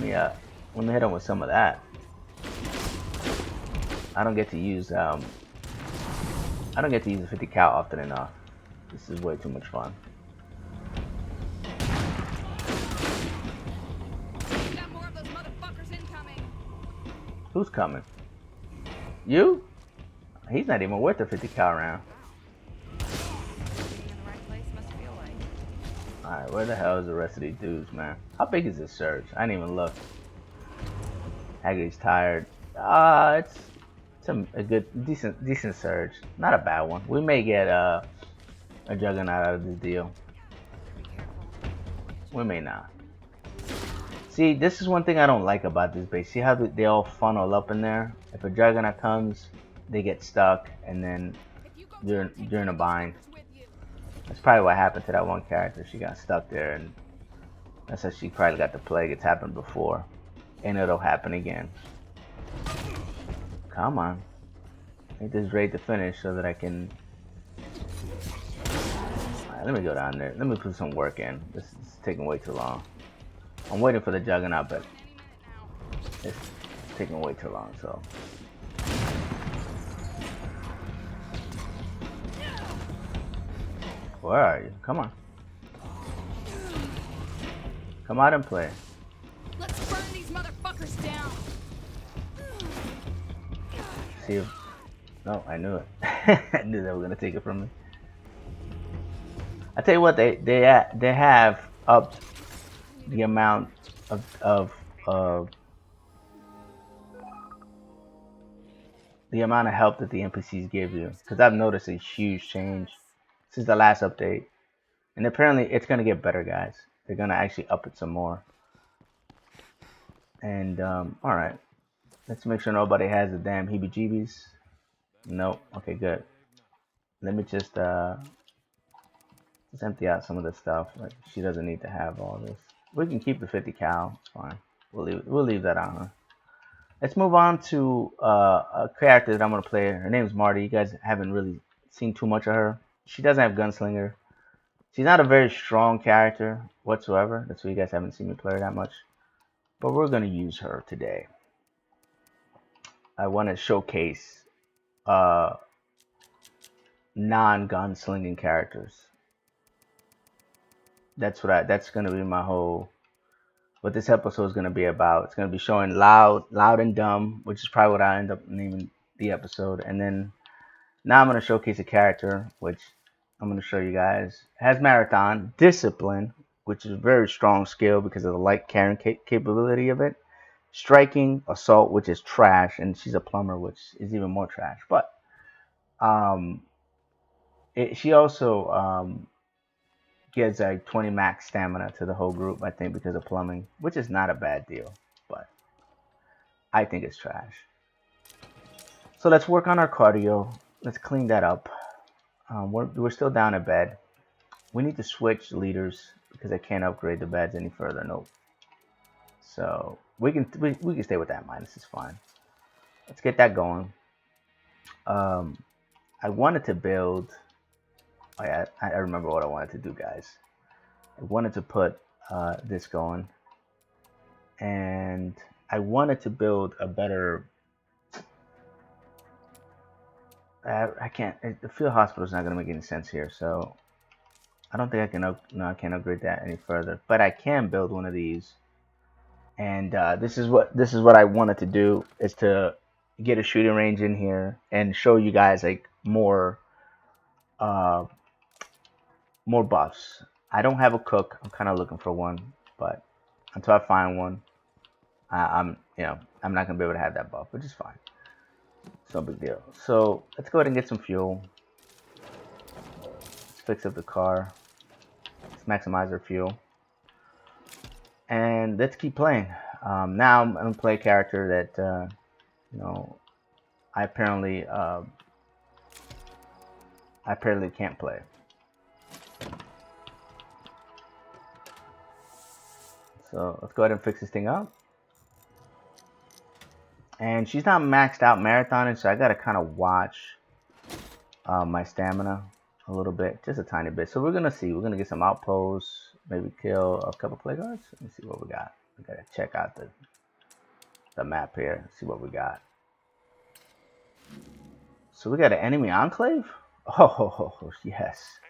Let me hit him with some of that. I don't get to use the 50 cal often enough. This is way too much fun. We got more of those motherfuckers incoming. Who's coming? You? He's not even worth the 50 cal round. Being in the right place must feel like. Alright, where the hell is the rest of these dudes, man? How big is this surge? I didn't even look. Haggry's tired. It's a good, decent surge. Not a bad one. We may get a juggernaut out of this deal. Be careful. We may not. See, this is one thing I don't like about this base. See how they all funnel up in there? If a juggernaut comes, they get stuck, and then you're in a bind. That's probably what happened to that one character. She got stuck there, and that's how she probably got the plague. It's happened before, and it'll happen again. Come on. Make this raid to finish so that I can... Alright, let me go down there. Let me put some work in. This is taking way too long. I'm waiting for the juggernaut, but it's taking way too long, so... Where are you? Come on. Come out and play. Let's burn these motherfuckers down. See if... No, I knew it. I knew they were gonna take it from me. I tell you what, they have upped the amount of the amount of help that the NPCs give you, because I've noticed a huge change since the last update, and apparently it's gonna get better, guys. They're gonna actually up it some more. And all right, let's make sure nobody has the damn heebie-jeebies. Nope. Okay, good. Let me just empty out some of this stuff. Like, she doesn't need to have all this. We can keep the 50 cal. It's fine. We'll leave that on her. Let's move on to a character that I'm gonna play. Her name's Marty. You guys haven't really seen too much of her. She doesn't have gunslinger. She's not a very strong character whatsoever. That's why you guys haven't seen me play her that much. But we're gonna use her today. I want to showcase non-gunslinging characters. That's gonna be my whole, what this episode is gonna be about. It's gonna be showing loud and dumb, which is probably what I end up naming the episode. And then now I'm gonna showcase a character, which I'm gonna show you guys has marathon discipline, which is a very strong skill because of the light carrying capability of it. Striking, assault, which is trash, and she's a plumber, which is even more trash. But she also gives like 20 max stamina to the whole group, I think, because of plumbing, which is not a bad deal, but I think it's trash. So let's work on our cardio. Let's clean that up. We're still down a bed. We need to switch leaders because I can't upgrade the beds any further. Nope. So we can stay with that minus. It's fine. Let's get that going. I wanted to build. Oh yeah, I remember what I wanted to do, guys. I wanted to put this going, and I wanted to build a better. I can't. The field hospital is not going to make any sense here, so I don't think I can. No, I can't upgrade that any further. But I can build one of these, and this is what I wanted to do, is to get a shooting range in here and show you guys like more buffs. I don't have a cook. I'm kind of looking for one, but until I find one, I'm not gonna be able to have that buff, which is fine. It's no big deal. So let's go ahead and get some fuel. Let's fix up the car. Let's maximize our fuel. And let's keep playing. Now I'm gonna play a character that you know, I apparently can't play. So let's go ahead and fix this thing up. And she's not maxed out marathoning, so I gotta kind of watch my stamina a little bit, just a tiny bit. So we're gonna see. We're gonna get some outposts, maybe kill a couple play guards. Let me see what we got. We gotta check out the map here. See what we got. So we got an enemy enclave. Oh yes.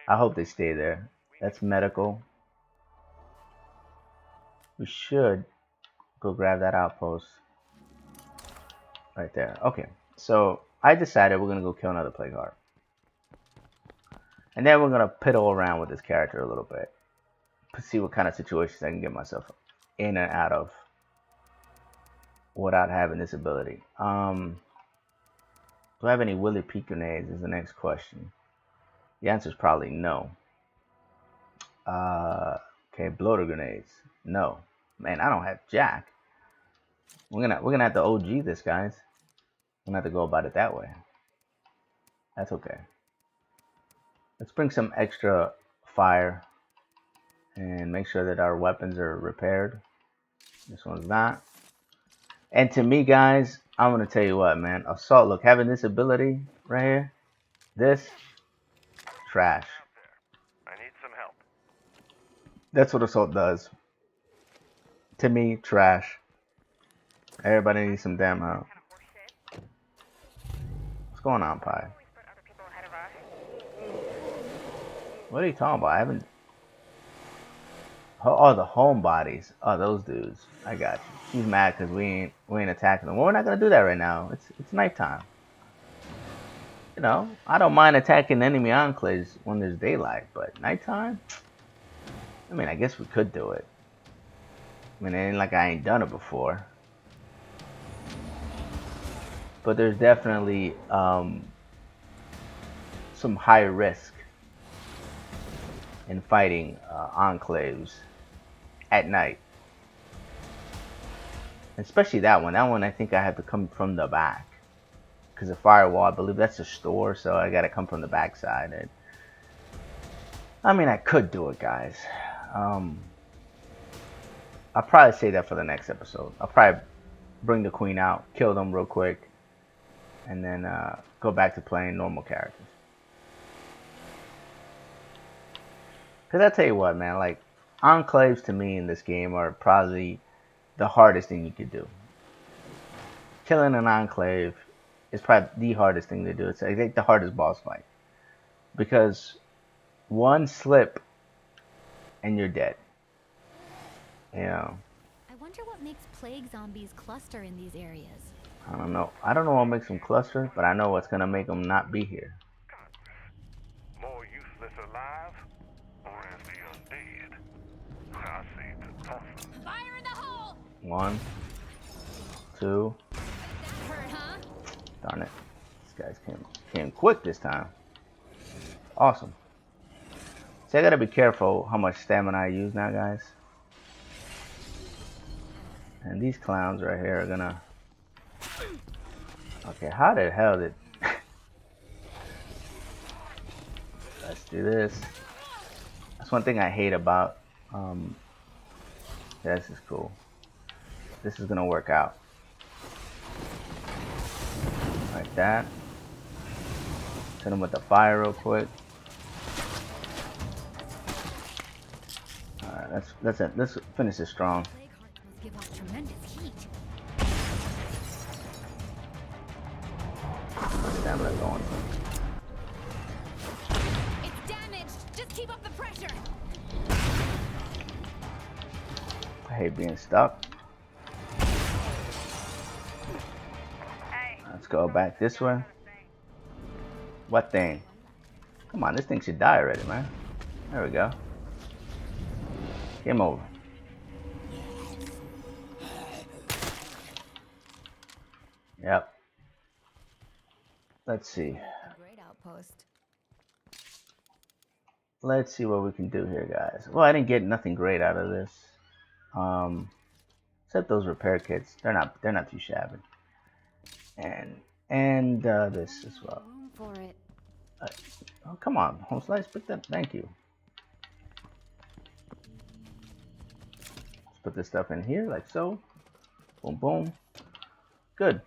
I hope they stay there. That's medical. We should go grab that outpost right there. Okay, so I decided we're gonna go kill another plague heart, and then we're gonna piddle around with this character a little bit to see what kind of situations I can get myself in and out of without having this ability. Do I have any Willy Peak grenades is the next question. The answer is probably no. Okay, bloater grenades. No. Man, I don't have jack. We're gonna have to OG this, guys. We're gonna have to go about it that way. That's okay. Let's bring some extra fire and make sure that our weapons are repaired. This one's not. And to me, guys, I'm gonna tell you what, man. Assault, look, having this ability right here, this trash. I need some help. That's what assault does. To me, trash. Everybody needs some damn help. What's going on, Pi? What are you talking about? I haven't. Oh, the homebodies. Oh, those dudes. I got you. She's mad because we ain't attacking them. Well, we're not gonna do that right now. It's nighttime. You know, I don't mind attacking enemy enclaves when there's daylight, but nighttime. I mean, I guess we could do it. I mean, it ain't like I ain't done it before. But there's definitely some high risk in fighting enclaves at night. Especially that one. That one I think I have to come from the back. Because the firewall, I believe that's a store, so I gotta come from the back side. And I mean, I could do it, guys. I'll probably say that for the next episode. I'll probably bring the queen out, kill them real quick, and then go back to playing normal characters. Because I tell you what, man, like, enclaves to me in this game are probably the hardest thing you could do. Killing an enclave is probably the hardest thing to do. It's like the hardest boss fight. Because one slip and you're dead. You know. I wonder what makes plague zombies cluster in these areas. I don't know. I don't know what makes them cluster, but I know what's going to make them not be here. More useless alive, or as the undead. I see the toss. Fire in the hole! 1, 2. That hurt, huh? Darn it. These guys came quick this time. Awesome. See, I got to be careful how much stamina I use now, guys. And these clowns right here are gonna... Okay, how the hell did... Let's do this. That's one thing I hate about... Yeah, this is cool. This is gonna work out. Like that. Hit him with the fire real quick. Alright, let's finish this strong. Give off tremendous heat. Stamina going. It's damaged. Just keep up the pressure. I hate being stuck. Let's go back this way. What thing? Come on, this thing should die already, man. There we go. Game over. Yep. Let's see. Great outpost. let's see what we can do here, guys. Well, I didn't get nothing great out of this. Except those repair kits. They're not too shabby. And this as well. Room for it. Oh, come on, home slice, pick that. Thank you. Let's put this stuff in here like so. Boom, boom. Good.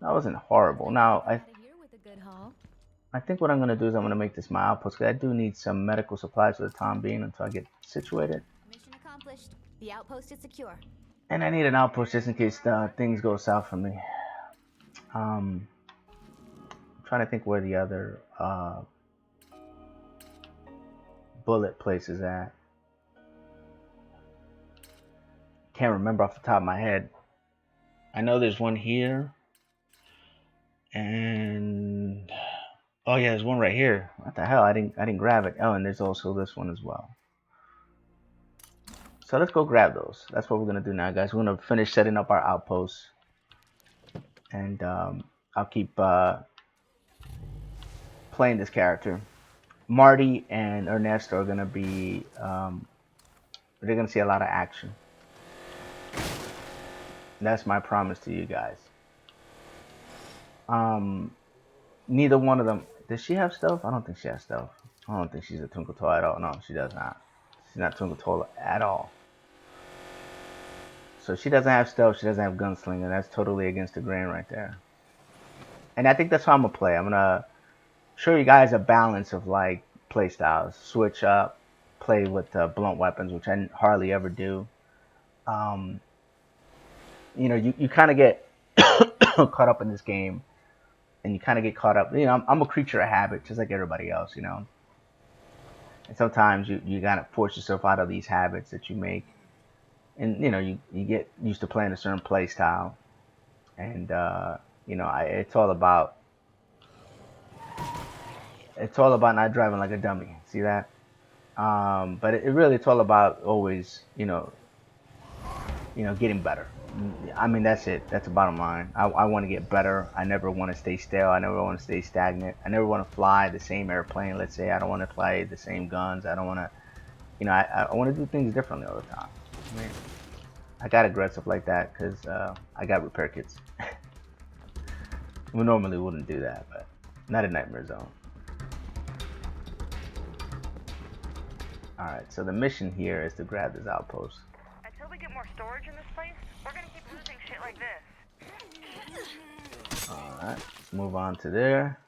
That wasn't horrible. Now Outta here with a good haul. I think what I'm gonna do is I'm gonna make this my outpost because I do need some medical supplies for the time being until I get situated. Mission accomplished. The outpost is secure. And I need an outpost just in case things go south for me. I'm trying to think where the other bullet place is at. Can't remember off the top of my head. I know there's one here. And oh yeah, there's one right here. What the hell? I didn't grab it. Oh, and there's also this one as well. So let's go grab those. That's what we're gonna do now, guys. We're gonna finish setting up our outposts. And I'll keep playing this character. Marty and Ernesto are gonna be they're gonna see a lot of action. That's my promise to you guys. Neither one of them. Does she have stealth? I don't think she has stealth. I don't think she's a Twinkle Toy at all. No, she does not. She's not Twinkle Toy at all. So she doesn't have stealth. She doesn't have gunslinger. That's totally against the grain right there. And I think that's how I'm gonna play. I'm gonna show you guys a balance of like play styles. Switch up, play with blunt weapons, which I hardly ever do. You know, you kind of get caught up in this game, and you kind of get caught up. You know, I'm a creature of habit, just like everybody else. You know, and sometimes you gotta force yourself out of these habits that you make. And you know, you get used to playing a certain play style, and you know, it's all about not driving like a dummy. See that? But it really, it's all about always, you know, getting better. I mean, that's it. That's the bottom line. I want to get better. I never want to stay stale. I never want to stay stagnant. I never want to fly the same airplane. Let's say I don't want to fly the same guns. I don't want to, you know, I want to do things differently all the time. I mean, I got aggressive like that because I got repair kits. We normally wouldn't do that, but not in Nightmare Zone. Alright, so the mission here is to grab this outpost. Until we get more storage in this place, we're gonna keep losing shit like this. Alright, let's move on to there.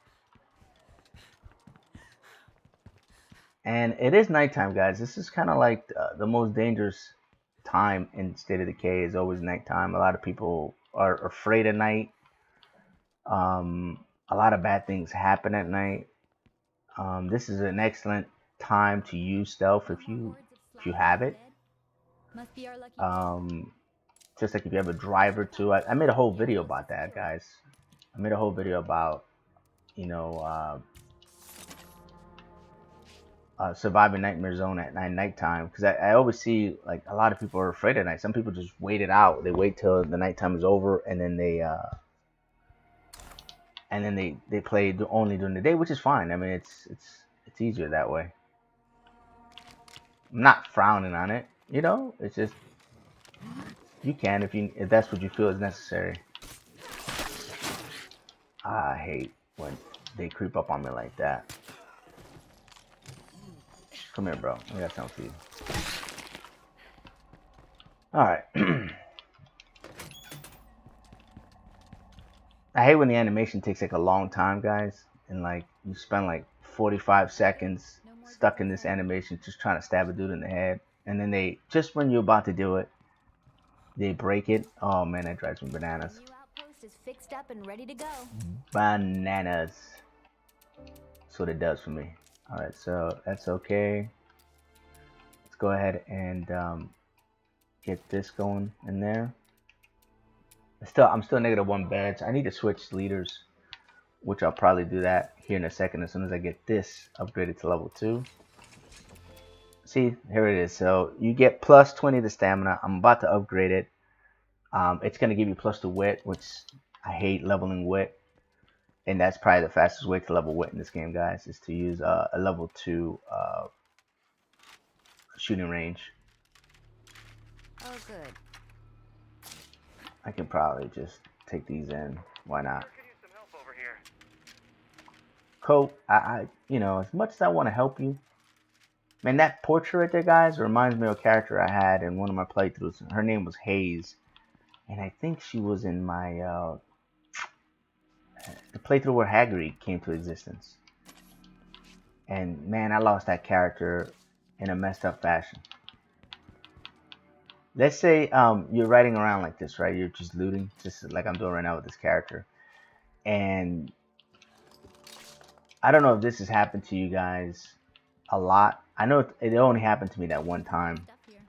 And it is nighttime, guys. This is kind of like the most dangerous time in State of Decay is always nighttime. A lot of people are afraid at night. A lot of bad things happen at night. This is an excellent time to use stealth if you have it. Just like if you have a driver too. I made a whole video about that, guys. I made a whole video about, you know, surviving Nightmare Zone at nighttime, because I always see like a lot of people are afraid at night. Some people just wait it out. They wait till the nighttime is over, and then they play only during the day, which is fine. I mean, it's easier that way. I'm not frowning on it, you know. It's just you can if that's what you feel is necessary. I hate when they creep up on me like that. Come here, bro. I got something for you. Alright. I hate when the animation takes like a long time, guys. And like you spend like 45 seconds stuck in this animation just trying to stab a dude in the head. And then they, just when you're about to do it, they break it. Oh man, that drives me bananas. The new outpost is fixed up and ready to go. Bananas. That's what it does for me. Alright, so that's okay. Let's go ahead and get this going in there. I'm still -1 badge. I need to switch leaders, which I'll probably do that here in a second as soon as I get this upgraded to level 2. See, here it is. So you get plus 20 to stamina. I'm about to upgrade it. It's going to give you plus to wit, which I hate leveling wit. And that's probably the fastest way to level wit in this game, guys, is to use a level 2 shooting range. Oh, good. I can probably just take these in. Why not? Could use some help over here. Coat, you know, as much as I want to help you, man, that portrait right there, guys, reminds me of a character I had in one of my playthroughs. Her name was Hayes, and I think she was in my the playthrough where Hagrid came to existence. And man, I lost that character in a messed up fashion. Let's say you're riding around like this, right? You're just looting, just like I'm doing right now with this character. And I don't know if this has happened to you guys a lot. I know it only happened to me that one time. Stuff here.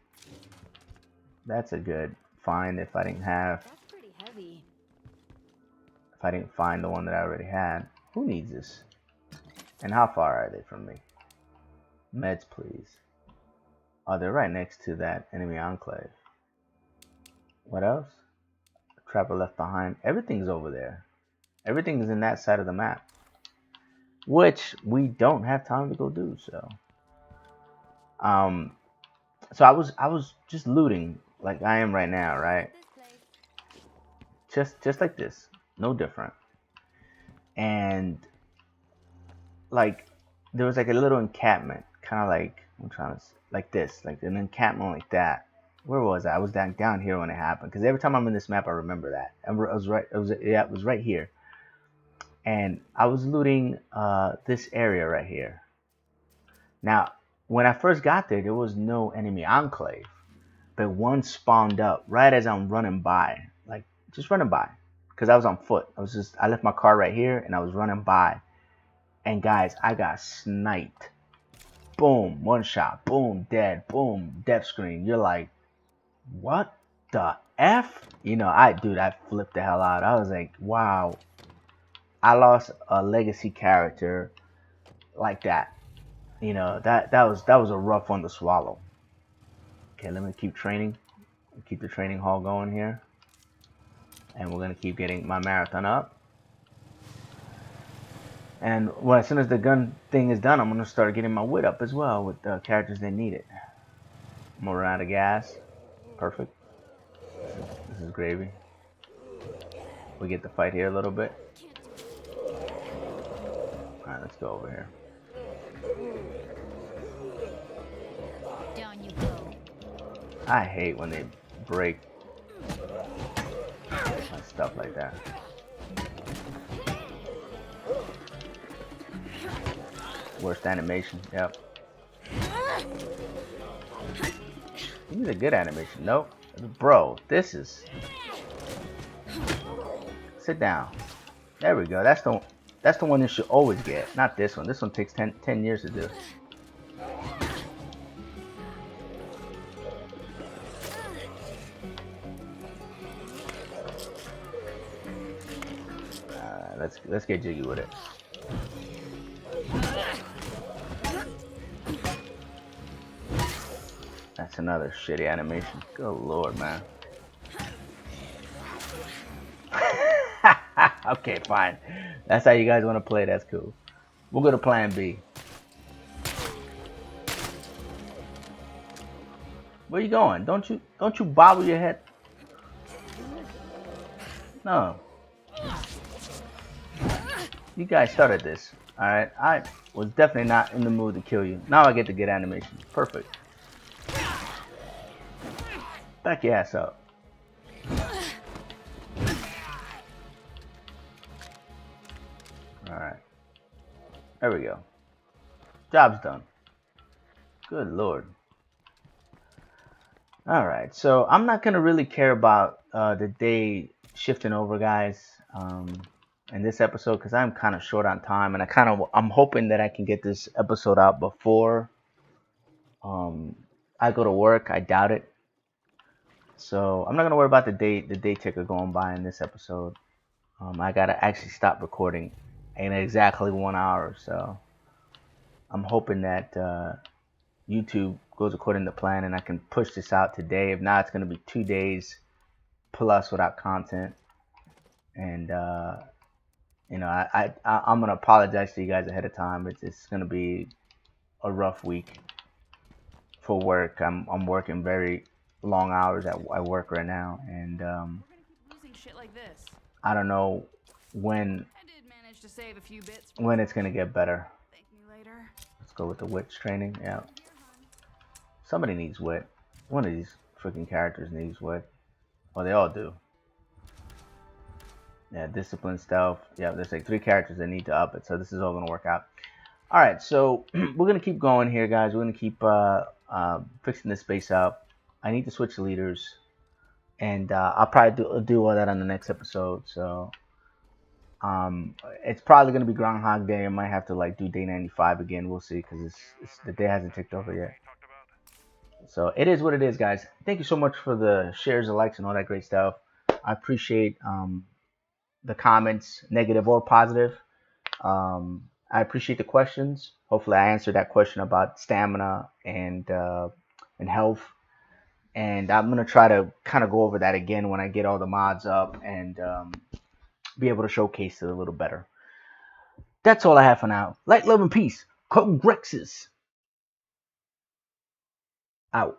That's a good find if I didn't have, That's pretty heavy. if I didn't find the one that I already had. Who needs this? And how far are they from me? Meds, please. Oh, they're right next to that enemy enclave. What else? Trapper left behind. Everything's over there. Everything's in that side of the map, which we don't have time to go do. So I was just looting like I am right now, right? This place. Just like this, no different. And like there was like a little encampment, kind of like like this, like an encampment like that. Where was I? I was down here when it happened, because every time I'm in this map, I remember that. I was right. It was right here, and I was looting this area right here. Now, when I first got there, there was no enemy enclave, but one spawned up right as I'm running by, like just running by, because I was on foot. I left my car right here, and I was running by, and guys, I got sniped. Boom, one shot. Boom, dead. Boom, death screen. You're like, what the F? You know, I flipped the hell out. I was like, wow, I lost a legacy character like that. You know, that was a rough one to swallow. Okay, let me keep training. Keep the training hall going here. And we're gonna keep getting my marathon up. And as soon as the gun thing is done, I'm gonna start getting my wit up as well with the characters that need it. I'm gonna run out of gas. Perfect. This is gravy. We get to fight here a little bit. Alright, let's go over here. Down you go. I hate when they break stuff like that. Worst animation, yep. Give me the good animation. Nope. Bro, this is... Sit down. There we go. That's the one you should always get. Not this one. This one takes 10 years to do. Let's get jiggy with it. That's another shitty animation. Good lord, man. Okay, fine. That's how you guys want to play. That's cool. We'll go to plan B. Where you going? Don't you bobble your head? No. You guys started this. Alright. I was definitely not in the mood to kill you. Now I get to get animation. Perfect. Back your ass up. Alright. There we go. Job's done. Good lord. Alright, so I'm not going to really care about the day shifting over, guys, in this episode, because I'm kind of short on time, and I'm hoping that I can get this episode out before I go to work. I doubt it. So I'm not going to worry about the day ticker going by in this episode. I got to actually stop recording in exactly 1 hour, so I'm hoping that YouTube goes according to plan and I can push this out today. If not, it's going to be 2 days plus without content. And You know, I'm gonna apologize to you guys ahead of time. It's gonna be a rough week for work. I'm working very long hours at work right now, and We're gonna keep losing shit like this. I don't know when I did manage to save a few bits. when it's gonna get better. Thank me later. Let's go with the wits training. Yeah, somebody needs wit. One of these freaking characters needs wit. Well, they all do. Yeah, discipline, stealth. Yeah, there's like 3 characters that need to up it, so this is all gonna work out. All right, so we're gonna keep going here, guys. We're gonna keep fixing this space up. I need to switch leaders, and I'll probably do all that on the next episode. So it's probably gonna be Groundhog Day. I might have to like do day 95 again. We'll see, because the day hasn't ticked over yet. So it is what it is, guys. Thank you so much for the shares, the likes, and all that great stuff. I appreciate the comments, negative or positive. I appreciate the questions. Hopefully, I answered that question about stamina and health. And I'm gonna try to kind of go over that again when I get all the mods up and be able to showcase it a little better. That's all I have for now. Light, love, and peace. Congrexes out.